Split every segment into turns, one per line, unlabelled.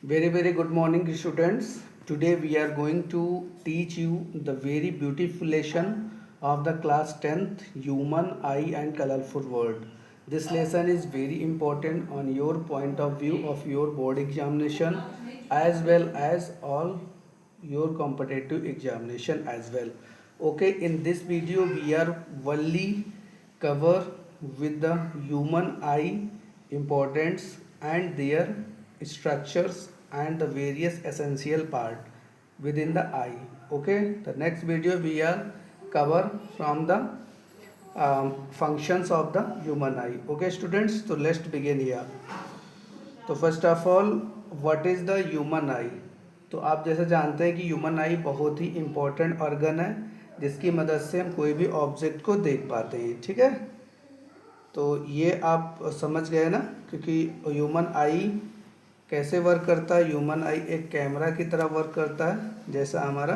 Very good morning, students. Today we are going to teach you the very beautiful lesson of the class 10th Human Eye and Colorful World. This lesson is very important on your point of view of your board examination as well as all your competitive examination as well. Okay, in this video we are only cover with the human eye importance and their structures and the various essential part within the eye. Okay, the next video we are cover from the functions of the human eye. Okay students, so let's begin here. तो first of all what is the human आई। तो आप जैसे जानते हैं कि human आई बहुत ही important organ है जिसकी मदद से हम कोई भी ऑब्जेक्ट को देख पाते हैं। ठीक है, तो ये आप समझ गए ना, क्योंकि ह्यूमन आई कैसे वर्क करता है। ह्यूमन आई एक कैमरा की तरह वर्क करता है, जैसा हमारा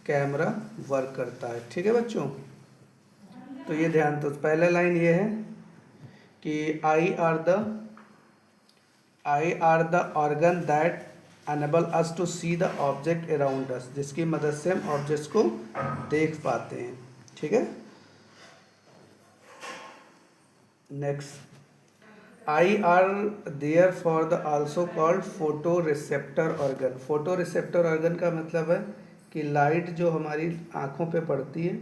कैमरा वर्क करता है। ठीक है बच्चों, तो ये ध्यान, तो पहला लाइन ये है कि eye are the organ that enable us to see the object around us, जिसकी मदद से हम ऑब्जेक्ट्स को देख पाते हैं। ठीक है, next eye are there for the also called photoreceptor organ. Photoreceptor organ का मतलब है कि लाइट जो हमारी आँखों पे पड़ती है,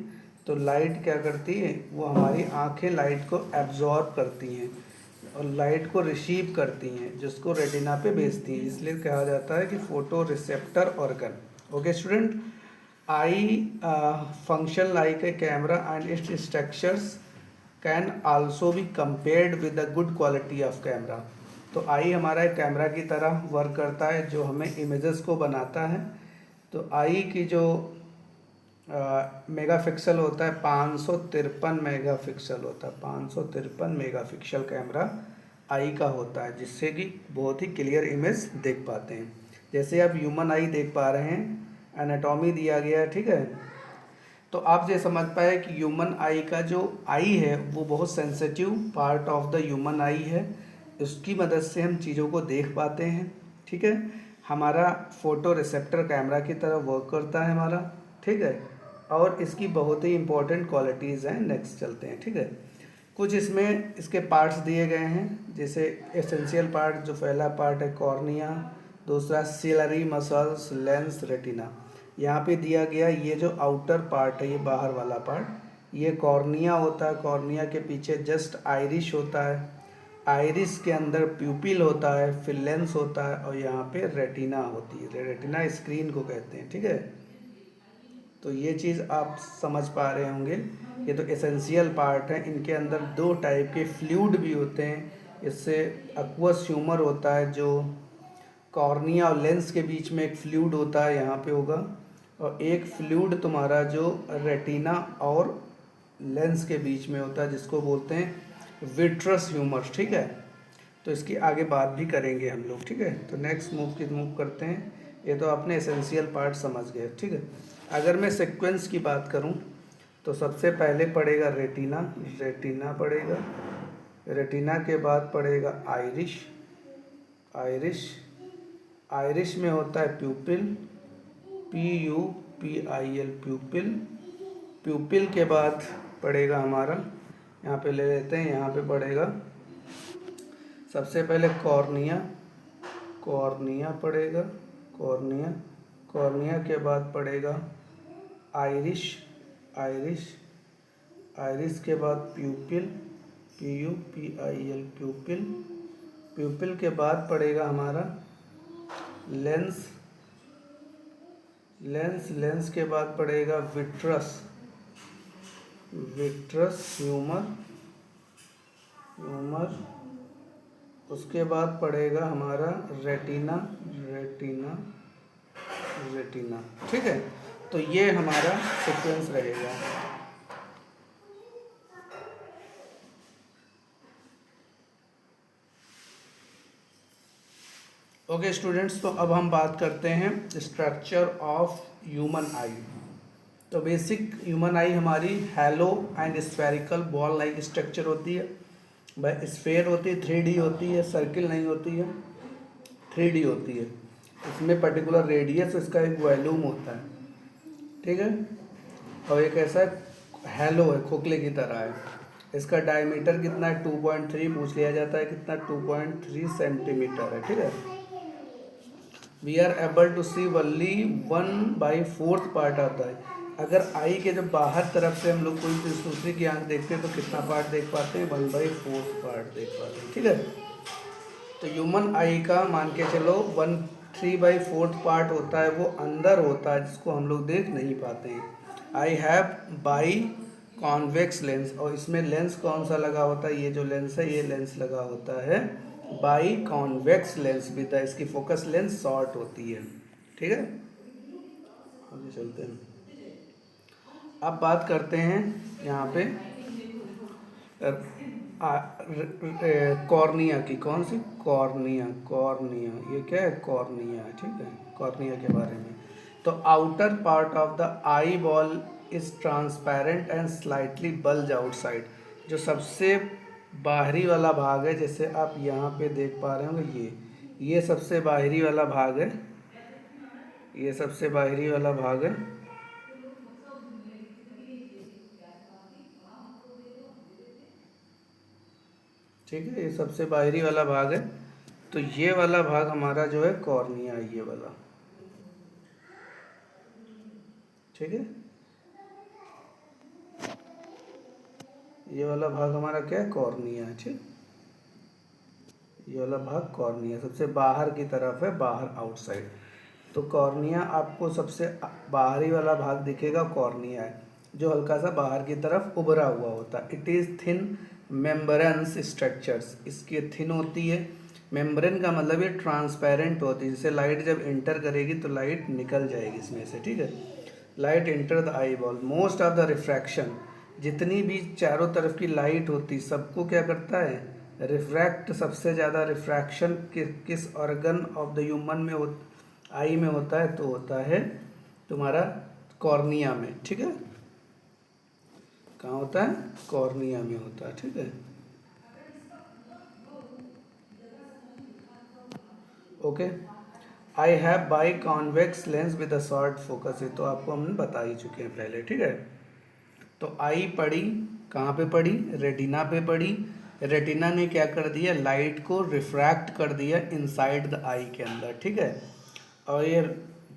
तो लाइट क्या करती है, वो हमारी आँखें लाइट को एब्जॉर्ब करती हैं और लाइट को रिसीव करती हैं, जिसको रेटिना पे भेजती हैं, इसलिए कहा जाता है कि photo receptor organ. Okay student, I function like a camera and it's structures can also be compared with the good quality of camera. तो आई हमारा एक कैमरा की तरह वर्क करता है जो हमें इमेजेस को बनाता है। तो आई की जो मेगापिक्सल होता है 553 मेगापिक्सल होता है, 553 मेगापिक्सल कैमरा आई का होता है, जिससे कि बहुत ही क्लियर इमेज देख पाते हैं। जैसे आप ह्यूमन आई देख पा रहे हैं, एनाटॉमी दिया गया है। ठीक है, तो आप ये समझ पाए कि ह्यूमन आई का जो आई है वो बहुत sensitive part of the human आई है, उसकी मदद से हम चीज़ों को देख पाते हैं। ठीक है, हमारा फोटो रिसेप्टर कैमरा की तरह वर्क करता है हमारा। ठीक है, और इसकी बहुत ही इंपॉर्टेंट क्वालिटीज़ हैं। नेक्स्ट चलते हैं। ठीक है, कुछ इसमें इसके पार्ट्स दिए गए हैं, जैसे एसेंशियल पार्ट, जो पहला पार्ट है कॉर्निया, दूसरा सिलरी मसल्स, लेंस, रेटिना। यहाँ पे दिया गया ये जो आउटर पार्ट है, ये बाहर वाला पार्ट, ये कॉर्निया होता है। कॉर्निया के पीछे जस्ट आइरिश होता है, आइरिस के अंदर प्यूपिल होता है, फिर लेंस होता है, और यहाँ पे रेटिना होती है। रेटिना स्क्रीन को कहते हैं। ठीक है, तो ये चीज़ आप समझ पा रहे होंगे। ये तो एसेंशियल पार्ट है। इनके अंदर दो टाइप के फ्लूइड भी होते हैं। इससे एक्वस ह्यूमर होता है, जो कॉर्निया और लेंस के बीच में एक फ्लूइड होता है, यहाँ पे होगा, और एक फ्लूइड तुम्हारा जो रेटिना और लेंस के बीच में होता है, जिसको बोलते हैं विट्रस ह्यूमर। ठीक है, तो इसकी आगे बात भी करेंगे हम लोग। ठीक है, तो नेक्स्ट मूव करते हैं। ये तो आपने एसेंशियल पार्ट समझ गए। ठीक है, अगर मैं सीक्वेंस की बात करूं तो सबसे पहले पड़ेगा रेटिना, रेटिना पड़ेगा, रेटिना के बाद पड़ेगा आइरिश, आइरिश, आइरिश में होता है प्यूपिल, PUPIL, प्यूपिल, प्यूपिल के बाद पड़ेगा हमारा, यहाँ पे ले लेते हैं, यहाँ पे पड़ेगा सबसे पहले कॉर्निया, कॉर्निया पड़ेगा, कॉर्निया, कॉर्निया के बाद पड़ेगा आइरिश, आइरिश, आइरिश के बाद प्यूपिल, PUPIL, प्यूपिल, प्यूपिल के बाद पड़ेगा हमारा लेंस, लेंस, लेंस के बाद पड़ेगा विट्रस, विट्रस ह्यूमर, ह्यूमर, उसके बाद पड़ेगा हमारा रेटिना, रेटिना, रेटिना। ठीक है, तो ये हमारा सीक्वेंस रहेगा। ओके स्टूडेंट्स, तो अब हम बात करते हैं स्ट्रक्चर ऑफ ह्यूमन आई। तो बेसिक ह्यूमन आई हमारी hello and spherical ball like structure होती है। भाई स्फेयर होती है, 3D होती है, सर्किल नहीं होती है, 3D होती है। इसमें पर्टिकुलर रेडियस इसका एक वॉल्यूम होता है, ठीक है। और एक ऐसा हैलो है, खोखले की तरह है। इसका डायमीटर कितना है, 2.3 पूछ लिया जाता है, कितना 2.3 सेंटीमीटर है, ठीक है। We are able to see only 1/4 part आता है। अगर आई के जब बाहर तरफ से हम लोग कोई चीज़ दूसरी की आंख देखते हैं तो कितना पार्ट देख पाते हैं, 1/4 पार्ट देख पाते हैं, ठीक है। तो ह्यूमन आई का मान के चलो 3/4 पार्ट होता है, वो अंदर होता है जिसको हम लोग देख नहीं पाते हैं। I have by convex lens, और इसमें लेंस कौन सा लगा होता है, ये जो लेंस है ये लेंस लगा होता है बाई कॉन्वेक्स लेंस विद, इसकी फोकस लेंस शॉर्ट होती है, ठीक है। आगे चलते हैं। अब बात करते हैं यहाँ पे कॉर्निया की। कौन सी, कॉर्निया, कॉर्निया, ये क्या है, कॉर्निया, ठीक है, कॉर्निया के बारे में। तो outer part of the eye ball is transparent and slightly bulge outside. जो सबसे बाहरी वाला भाग है, जैसे आप यहाँ पे देख पा रहे होंगे, ये सबसे बाहरी वाला भाग है, ये सबसे बाहरी वाला भाग है, ठीक है, ये सबसे बाहरी वाला भाग है। तो ये वाला भाग हमारा जो है कॉर्निया, ये वाला, ठीक है। ये वाला भाग हमारा क्या है, कॉर्निया है, ठीक। ये वाला भाग कॉर्निया सबसे बाहर की तरफ है, बाहर आउटसाइड। तो कॉर्निया आपको सबसे बाहरी वाला भाग दिखेगा, कॉर्निया है, जो हल्का सा बाहर की तरफ उभरा हुआ होता है। It is thin membranes structures, इसकी थिन होती है। मेम्ब्रेन का मतलब ये ट्रांसपेरेंट होती है, जैसे लाइट जब एंटर करेगी तो लाइट निकल जाएगी इसमें से, ठीक है। Light enter the eye ball, most of the refraction, जितनी भी चारों तरफ की लाइट होती सबको क्या करता है, रिफ्रैक्ट। सबसे ज़्यादा रिफ्रैक्शन किस ऑर्गन ऑफ द ह्यूमन में आई में होता है, तो होता है तुम्हारा कॉर्निया में, ठीक है। कहाँ होता है, कॉर्निया में होता है, ठीक है, okay. I have by convex lens with a short focus, ये तो आपको हम बता ही चुके हैं पहले, ठीक है। तो आई पड़ी कहाँ पे पड़ी, रेटिना पे पड़ी। रेटिना ने क्या कर दिया, लाइट को रिफ्रैक्ट कर दिया इनसाइड द आई के अंदर, ठीक है। और ये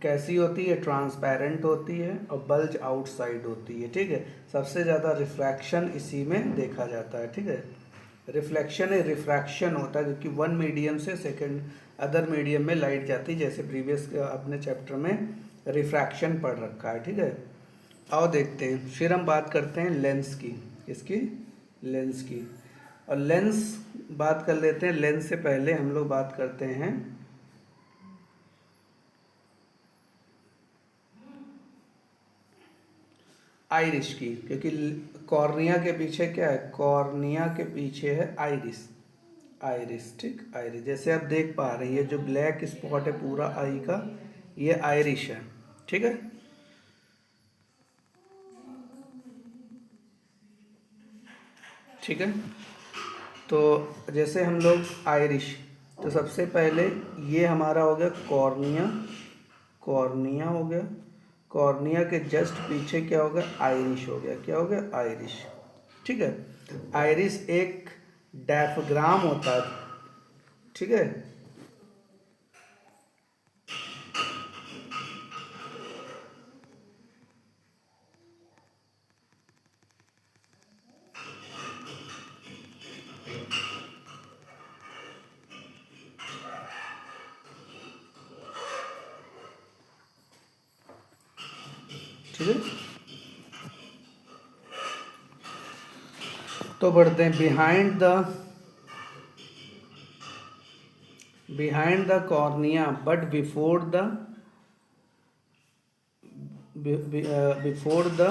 कैसी होती है, ट्रांसपेरेंट होती है और बल्ज आउटसाइड होती है, ठीक है। सबसे ज़्यादा रिफ्रैक्शन इसी में देखा जाता है, ठीक है। रिफ्लेक्शन है, रिफ्रैक्शन होता है, क्योंकि वन मीडियम से सेकंड अदर मीडियम में लाइट जाती है, जैसे प्रीवियस अपने चैप्टर में रिफ्रैक्शन पढ़ रखा है, ठीक है। आओ देखते हैं, फिर हम बात करते हैं लेंस की, इसकी लेंस की। और लेंस बात कर लेते हैं, लेंस से पहले हम लोग बात करते हैं आइरिश की, क्योंकि कॉर्निया के पीछे क्या है, कॉर्निया के पीछे है आइरिस, आइरिस, ठीक, आइरिस। जैसे आप देख पा रहे हैं ये जो ब्लैक स्पॉट है पूरा आई का, ये आइरिश है, ठीक है। ठीक है, तो जैसे हम लोग आइरिश, तो सबसे पहले ये हमारा हो गया कॉर्निया, कॉर्निया हो गया। कॉर्निया के जस्ट पीछे क्या हो गया, आइरिश हो गया, क्या हो गया, आइरिश, ठीक है। आइरिस एक डायफ्राम होता है, ठीक है। ठीक है, तो बढ़ते हैं behind the cornea, but before the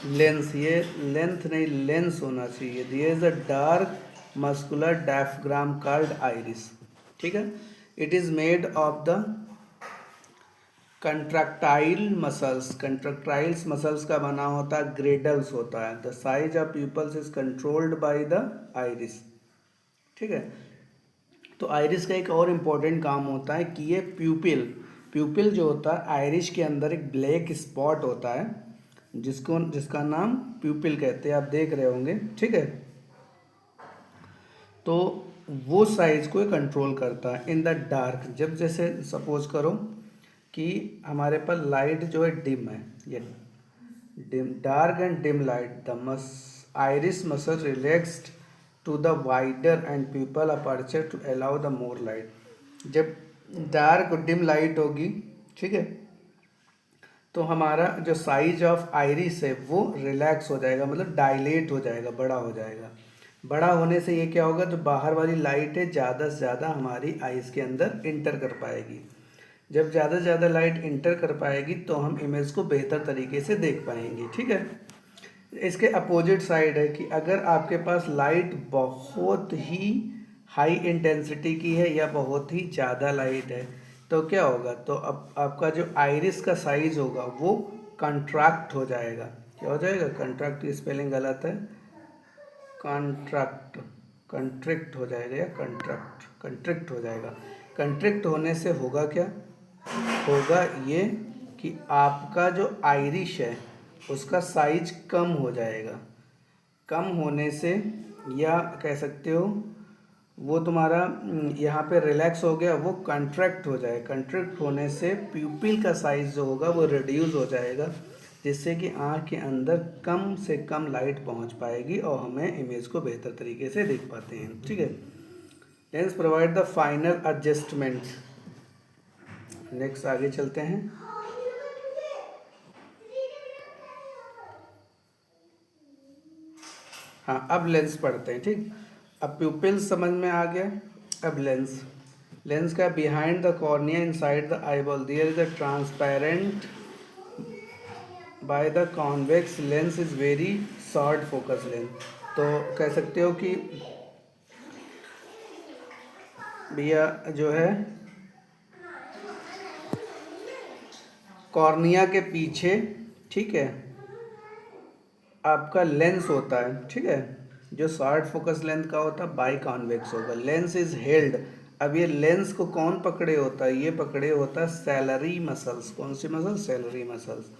lens, ये लेंथ नहीं लेंस होना चाहिए। There is a dark muscular diaphragm called iris, ठीक है। It is made of the contractile muscles, contractiles muscles का बना होता है, ग्रेडल्स होता है। The size of pupils is controlled by the iris, ठीक है। तो आइरिस का एक और इम्पोर्टेंट काम होता है कि ये प्यूपिल, प्यूपिल जो होता है, आइरिश के अंदर एक ब्लैक स्पॉट होता है जिसका नाम प्यूपिल कहते हैं, आप देख रहे होंगे, ठीक है। तो वो साइज को कंट्रोल करता है इन द डार्क। जब जैसे सपोज करो कि हमारे पास लाइट जो है डिम है, ये dim, dark and dim light, the iris muscle relaxed to the wider and pupil aperture to allow the more light. जब डार्क और डिम लाइट होगी, ठीक है, तो हमारा जो साइज ऑफ आइरिस है वो रिलैक्स हो जाएगा, मतलब डायलेट हो जाएगा, बड़ा हो जाएगा। बड़ा होने से ये क्या होगा, जो बाहर वाली लाइट है ज़्यादा से ज़्यादा हमारी आइज़ के अंदर इंटर कर पाएगी। जब ज़्यादा से ज़्यादा लाइट इंटर कर पाएगी तो हम इमेज को बेहतर तरीके से देख पाएंगे, ठीक है। इसके अपोजिट साइड है कि अगर आपके पास लाइट बहुत ही हाई इंटेंसिटी की है या बहुत ही ज़्यादा लाइट है तो क्या होगा, तो अब आपका जो आइरिस का साइज होगा वो कंट्रैक्ट हो जाएगा। क्या हो जाएगा, कंट्रैक्ट की स्पेलिंग गलत है, कंट्रैक्ट, कंट्रिक्ट हो जाएगा या कंट्रिक्ट हो जाएगा। कंट्रिक्ट होने से होगा क्या, होगा ये कि आपका जो आइरिश है उसका साइज कम हो जाएगा। कम होने से, या कह सकते हो वो तुम्हारा यहाँ पे रिलैक्स हो गया, वो कंट्रैक्ट हो जाए। कंट्रैक्ट होने से प्यूपिल का साइज जो होगा वो रिड्यूस हो जाएगा, जिससे कि आँख के अंदर कम से कम लाइट पहुँच पाएगी और हमें इमेज को बेहतर तरीके से देख पाते हैं, ठीक है। Lens provide the final adjustment. Next आगे चलते हैं। हाँ, अब लेंस पढ़ते हैं, ठीक। अब प्यूपिल समझ में आ गया, अब लेंस। लेंस का behind the cornea inside the eyeball there is a transparent by the convex lens is very short focus lens. तो कह सकते हो कि भैया जो है कॉर्निया के पीछे, ठीक है, आपका लेंस होता है, ठीक है, जो शॉर्ट फोकस लेंथ का होता है बाई कॉन्वेक्स होगा। लेंस इज हेल्ड, अब ये लेंस को कौन पकड़े होता है, ये पकड़े होता है सैलरी मसल्स। कौन सी muscle, ciliary muscles.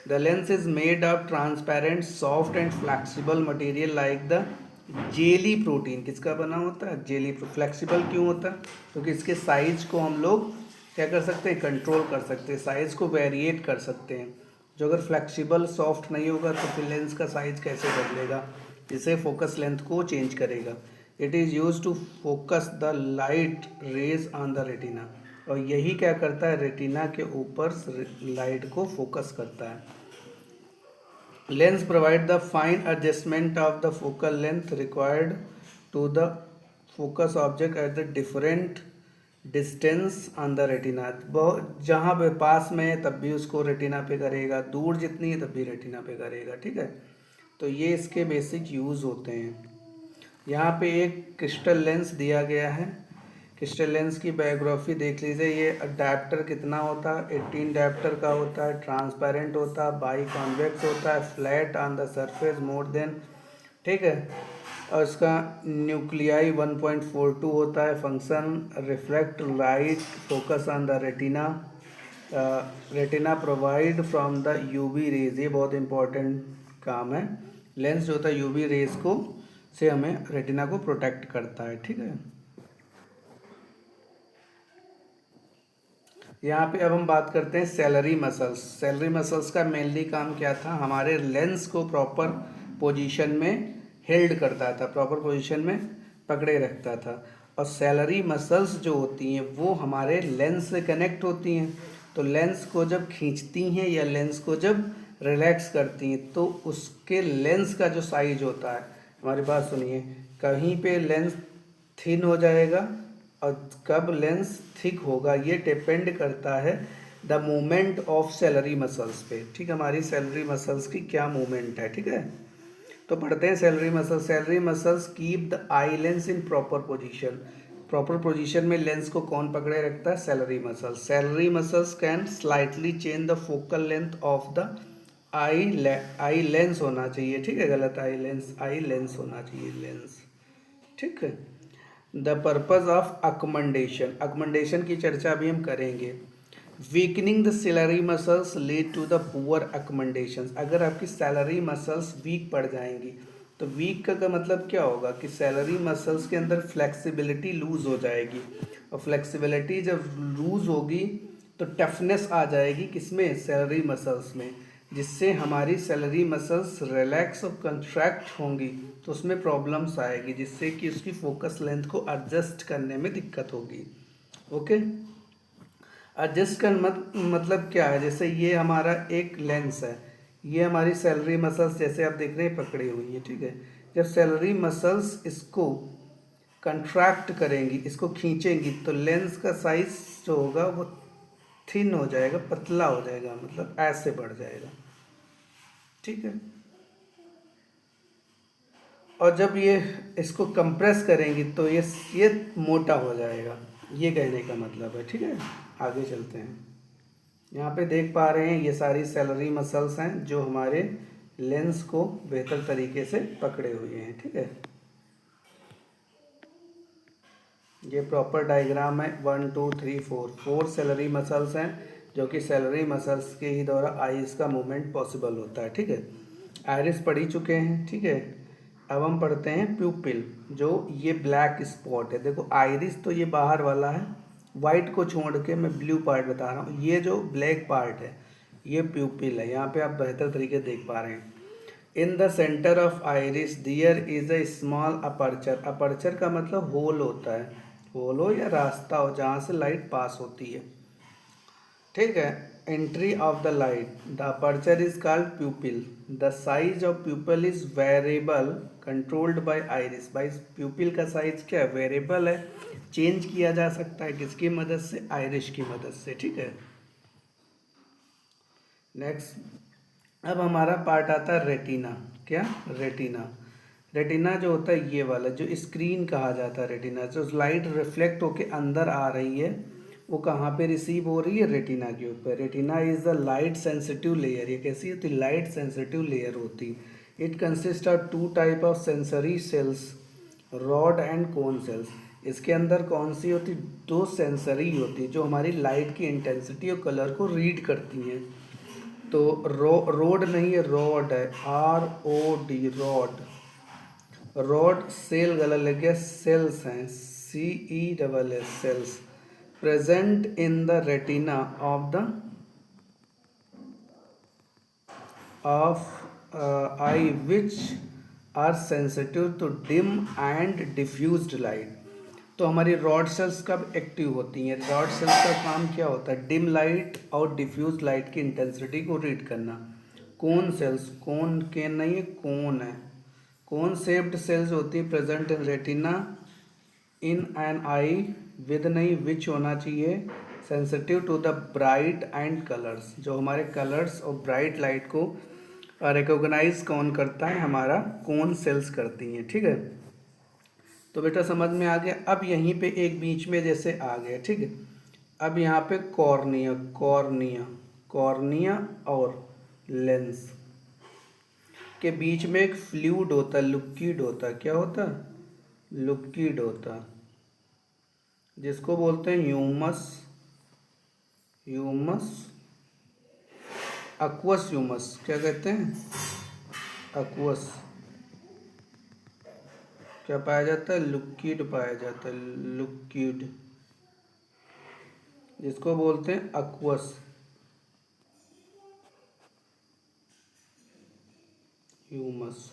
The lens is made of transparent soft and flexible material like the jelly protein. किसका बना होता है, जेली। फ्लेक्सिबल क्यों होता है, क्योंकि इसके साइज को हम लोग क्या कर सकते हैं, कंट्रोल कर सकते हैं, साइज को वेरिएट कर सकते हैं। जो अगर फ्लेक्सिबल सॉफ्ट नहीं होगा तो फिर लेंस का साइज कैसे बदलेगा, इसे फोकस लेंथ को चेंज करेगा। It is use to focus the light rays on the retina, और यही क्या करता है, रेटिना के ऊपर लाइट को फोकस करता है। Lens provide the fine adjustment of the focal length required to the focus object at the different distance on the retina. बहुत जहाँ पे पास में है तब भी उसको रेटिना पे करेगा, दूर जितनी है तब भी रेटिना पे करेगा, ठीक है। तो ये इसके बेसिक यूज़ होते हैं। यहाँ पे एक क्रिस्टल लेंस दिया गया है। क्रिस्टल लेंस की बायोग्राफी देख लीजिए। ये अडेप्टर कितना होता है, 18 डायप्टर का होता है, ट्रांसपेरेंट होता है, बाई कॉन्वेक्स होता है, flat on the surface more than, ठीक है, और इसका न्यूक्लियाई 1.42 होता है। Function reflect light focus on the retina. Retina provide from the UV rays, ये बहुत इंपॉर्टेंट काम है। लेंस जो होता है यूवी रेज को से हमें रेटिना को प्रोटेक्ट करता है, ठीक है। यहाँ पे अब हम बात करते हैं सैलरी मसल्स। सैलरी मसल्स का मेनली काम क्या था, हमारे लेंस को प्रॉपर पोजीशन में हेल्ड करता था, प्रॉपर पोजीशन में पकड़े रखता था। और सैलरी मसल्स जो होती हैं वो हमारे लेंस से कनेक्ट होती हैं। तो लेंस को जब खींचती हैं या लेंस को जब रिलैक्स करती हैं तो उसके लेंस का जो साइज होता है, हमारी बात सुनिए, कहीं पे लेंस थिन हो जाएगा और कब लेंस थिक होगा ये डिपेंड करता है the movement of salary muscles पे, ठीक है। हमारी सैलरी मसल्स की क्या मूवमेंट है, ठीक है। तो पढ़ते हैं salary muscles. Salary muscles keep the eye lens in proper position. Proper position में लेंस को कौन पकड़े रखता है, ciliary muscles. Salary muscles can slightly change the focal length of the eye lens होना चाहिए, ठीक है, गलत आई लेंस होना चाहिए, लेंस, ठीक है। The purpose of accommodation, accommodation की चर्चा भी हम करेंगे। Weakening the ciliary muscles lead to the poor accommodations. अगर आपकी सैलरी मसल्स वीक पड़ जाएंगी तो वीक का मतलब क्या होगा कि सैलरी मसल्स के अंदर फ्लेक्सिबिलिटी लूज़ हो जाएगी, और फ्लेक्सिबिलिटी जब लूज़ होगी तो टफनेस आ जाएगी किसमें, सैलरी मसल्स में, जिससे हमारी सैलरी मसल्स रिलैक्स और कंट्रैक्ट होंगी तो उसमें प्रॉब्लम्स आएगी, जिससे कि उसकी फोकस लेंथ को एडजस्ट करने में दिक्कत होगी। ओके, एडजस्ट का मतलब क्या है, जैसे ये हमारा एक लेंस है, ये हमारी सैलरी मसल्स जैसे आप देख रहे हैं पकड़ी हुई है, ठीक है। जब सैलरी मसल्स इसको कंट्रैक्ट करेंगी, इसको खींचेंगी, तो लेंस का साइज जो होगा वो थिन हो जाएगा, पतला हो जाएगा, मतलब ऐसे बढ़ जाएगा, ठीक है। और जब ये इसको कंप्रेस करेंगी तो ये मोटा हो जाएगा, ये कहने का मतलब है, ठीक है। आगे चलते हैं। यहाँ पे देख पा रहे हैं ये सारी सैलरी मसल्स हैं जो हमारे लेंस को बेहतर तरीके से पकड़े हुए हैं, ठीक है। ये प्रॉपर डायग्राम है, 1 2 3 4 4 सैलरी मसल्स हैं, जो कि सैलरी मसल्स के ही द्वारा आइज का मूवमेंट पॉसिबल होता है, ठीक है। आइरिस पढ़ ही चुके हैं, ठीक है। अब हम पढ़ते हैं प्यूपिल, जो ये ब्लैक स्पॉट है। देखो आइरिस तो ये बाहर वाला है, वाइट को छोड़ के मैं ब्लू पार्ट बता रहा हूँ, ये जो ब्लैक पार्ट है ये प्यूपिल है। यहाँ पे आप बेहतर तरीके देख पा रहे हैं। In the centre of iris their is a small aperture. Aperture का मतलब होल होता है, होल हो या रास्ता हो जहाँ से लाइट पास होती है, ठीक है। Entry of the light, the aperture is called प्यूपिल। The size of प्यूपिल is variable controlled by iris. भाई प्यूपिल का साइज क्या है, वेरिएबल है, चेंज किया जा सकता है, किसकी मदद से, आइरिस की मदद से, ठीक है। नेक्स्ट, अब हमारा पार्ट आता है रेटिना। क्या, रेटिना। रेटिना जो होता है ये वाला, जो स्क्रीन कहा जाता है रेटिना, जो लाइट रिफ्लेक्ट होके अंदर आ रही है वो कहाँ पे रिसीव हो रही है, रेटिना के ऊपर। Retina is the light sensitive layer. ये कैसी होती है, लाइट सेंसिटिव लेयर होती। It consist of 2 type of sensory sales, rod and cone cells. इसके अंदर कौन सी होती, 2 सेंसरी होती है जो हमारी लाइट की इंटेंसिटी और कलर को रीड करती हैं। तो रोड नहीं है, रॉड है, ROD, रॉड। रॉड सेल गला लग गया, सेल्स हैं, CELS, cells, present in the retina of eye which are sensitive to dim and diffused light. तो हमारी रॉड सेल्स कब एक्टिव होती हैं, रॉड सेल्स का काम क्या होता है, डिम लाइट और डिफ्यूज लाइट की इंटेंसिटी को रीड करना। कोन सेल्स, कोन के नहीं है, कोन है, कोन शेप्ड सेल्स होती है present in retina in an eye, with नहीं विच होना चाहिए, sensitive to the bright and colours. जो हमारे कलर्स और ब्राइट लाइट को रिकॉग्नाइज कौन करता है, हमारा कोन सेल्स करती हैं, ठीक है। तो बेटा समझ में आ गया। अब यहीं पे एक बीच में जैसे आ गया, ठीक है। अब यहाँ पे कॉर्निया, कॉर्निया, कॉर्निया और लेंस के बीच में एक फ्लूइड होता है, लिक्विड होता है। क्या होता है, लिक्विड होता है, जिसको बोलते हैं ह्यूमस, ह्यूमस, अक्वस ह्यूमस। क्या कहते हैं, अक्वस। क्या पाया जाता है, लिक्विड पाया जाता है, लिक्विड, जिसको बोलते हैं अक्वस ह्यूमस,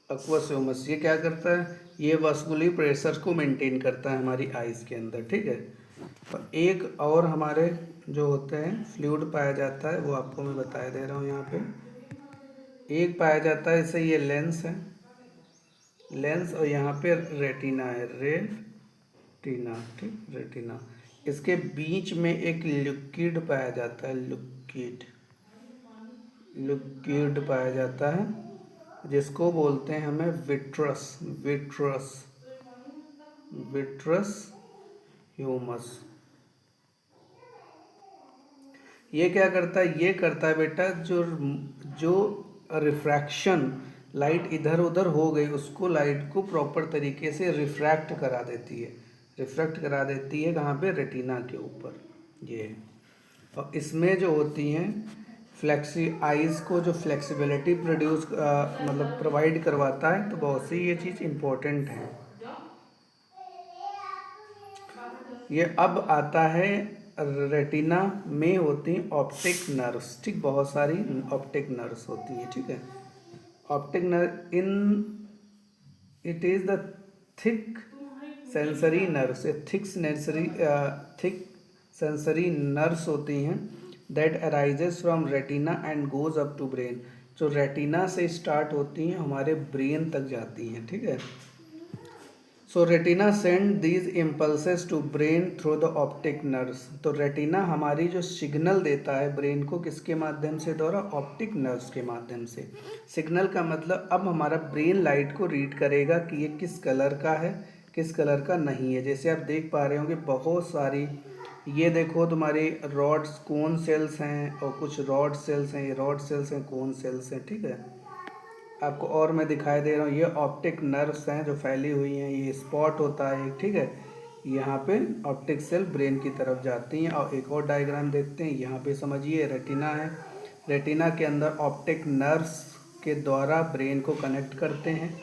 अक्वस ह्यूमस। ये क्या करता है, ये वास्कुलर प्रेशर को मेंटेन करता है हमारी आइज़ के अंदर, ठीक है। और एक और हमारे जो होते हैं फ्लूइड पाया जाता है, वो आपको मैं बता दे रहा हूँ यहाँ पे। एक पाया जाता है, जैसे ये लेंस है, लेंस, और यहाँ पे रेटिना है, रेटिना, ठीक, रेटिना। इसके बीच में एक लिक्विड पाया जाता है, लिक्विड, लिक्विड पाया जाता है, जिसको बोलते हैं हमें विट्रस, विट्रस, विट्रस ह्यूमस। ये क्या करता है, ये करता है बेटा, जो जो रिफ्रैक्शन लाइट इधर उधर हो गई उसको, लाइट को प्रॉपर तरीके से रिफ्रैक्ट करा देती है, रिफ्रैक्ट करा देती है कहाँ पे, रेटिना के ऊपर। ये और इसमें जो होती हैं फ्लेक्सी आइज़ को जो फ्लेक्सिबिलिटी प्रोड्यूस मतलब प्रोवाइड करवाता है, तो बहुत सी ये चीज़ इम्पोर्टेंट है। ये अब आता है रेटिना में होती हैं ऑप्टिक नर्व्स, ठीक, बहुत सारी ऑप्टिक नर्व्स होती हैं, ठीक है। Optic nerve in it is the thick sensory nerves, thick sensory nerves होती हैं that arises from retina and goes up to brain, जो रेटिना से स्टार्ट होती हैं हमारे ब्रेन तक जाती हैं, ठीक है। So retina send these impulses to brain through the optic nerves, तो रेटिना हमारी जो सिग्नल देता है ब्रेन को किसके माध्यम से द्वारा, ऑप्टिक नर्व्स के माध्यम से। सिग्नल का मतलब अब हमारा ब्रेन लाइट को रीड करेगा कि ये किस कलर का है, किस कलर का नहीं है। जैसे आप देख पा रहे होंगे बहुत सारी, ये देखो तुम्हारी रॉड्स कोन सेल्स हैं और कुछ रॉड सेल्स हैं, ये रॉड सेल्स हैं, कोन सेल्स हैं, ठीक है। आपको और मैं दिखाई दे रहा हूँ, ये ऑप्टिक नर्व्स हैं जो फैली हुई हैं, ये स्पॉट होता है, ठीक है। यहाँ पे ऑप्टिक सेल ब्रेन की तरफ जाती हैं। और एक और डायग्राम देखते हैं, यहाँ पे समझिए रेटिना है, रेटिना के अंदर ऑप्टिक नर्व्स के द्वारा ब्रेन को कनेक्ट करते हैं।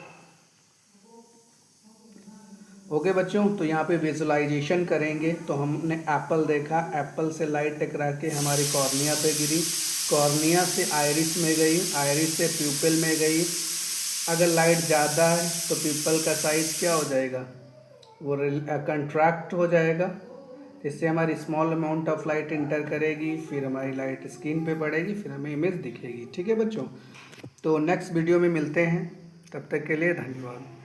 ओके बच्चों, तो यहाँ पे विजुलाइजेशन करेंगे। तो हमने एप्पल देखा, एप्पल से लाइट टकरा के हमारी कॉर्निया पे गिरी, कॉर्निया से आइरिस में गई, आइरिस से प्यूपिल में गई। अगर लाइट ज़्यादा है तो प्यूपिल का साइज़ क्या हो जाएगा, वो कंट्रैक्ट हो जाएगा, इससे हमारी small amount of light inter करेगी, फिर हमारी लाइट स्क्रीन पे पड़ेगी, फिर हमें इमेज दिखेगी, ठीक है बच्चों। तो नेक्स्ट वीडियो में मिलते हैं, तब तक के लिए धन्यवाद।